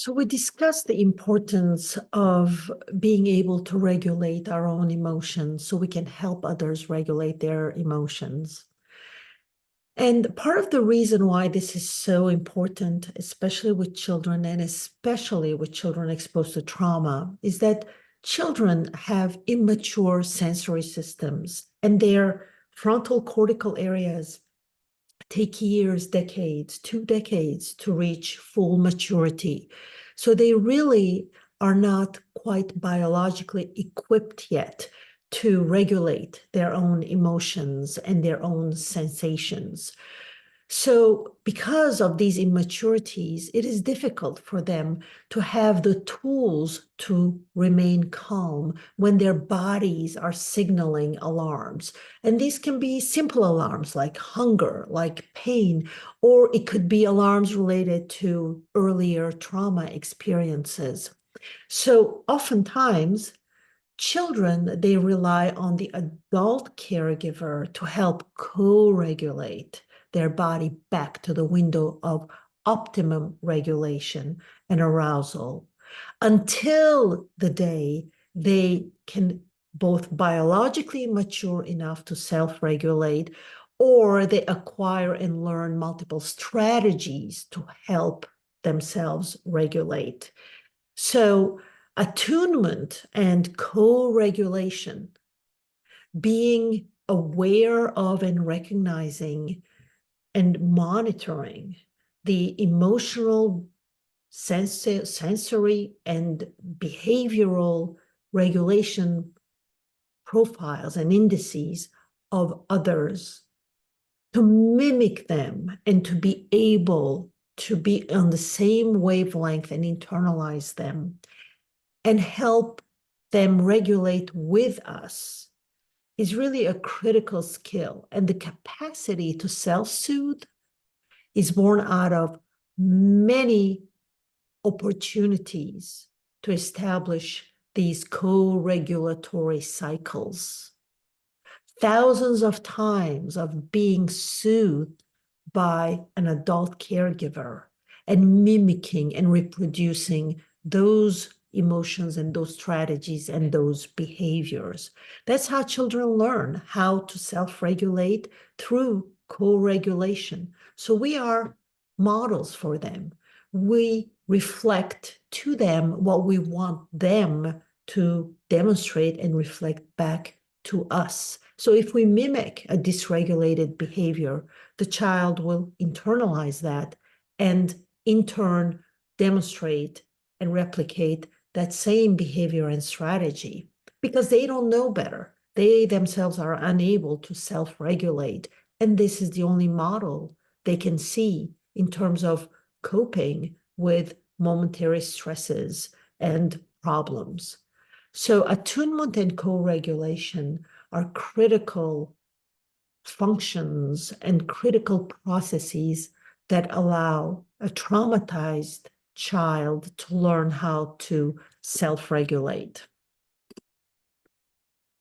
So we discussed the importance of being able to regulate our own emotions so we can help others regulate their emotions. And part of the reason why this is so important, especially with children and especially with children exposed to trauma, is that children have immature sensory systems and their frontal cortical areas take years, decades, 2 decades to reach full maturity. So they really are not quite biologically equipped yet to regulate their own emotions and their own sensations. So because of these immaturities, it is difficult for them to have the tools to remain calm when their bodies are signaling alarms. And these can be simple alarms like hunger, like pain, or it could be alarms related to earlier trauma experiences. So oftentimes, children, they rely on the adult caregiver to help co-regulate their body back to the window of optimum regulation and arousal until the day they can both biologically mature enough to self-regulate, or they acquire and learn multiple strategies to help themselves regulate. So attunement and co-regulation, being aware of and recognizing and monitoring the emotional, sensory, and behavioral regulation profiles and indices of others, to mimic them and to be able to be on the same wavelength and internalize them and help them regulate with us is really a critical skill. And the capacity to self-soothe is born out of many opportunities to establish these co-regulatory cycles. Thousands of times of being soothed by an adult caregiver and mimicking and reproducing those emotions and those strategies and those behaviors. That's how children learn how to self-regulate, through co-regulation. So we are models for them. We reflect to them what we want them to demonstrate and reflect back to us. So if we mimic a dysregulated behavior, the child will internalize that and in turn demonstrate and replicate that same behavior and strategy because they don't know better. They themselves are unable to self-regulate. And this is the only model they can see in terms of coping with momentary stresses and problems. So attunement and co-regulation are critical functions and critical processes that allow a traumatized child to learn how to self-regulate.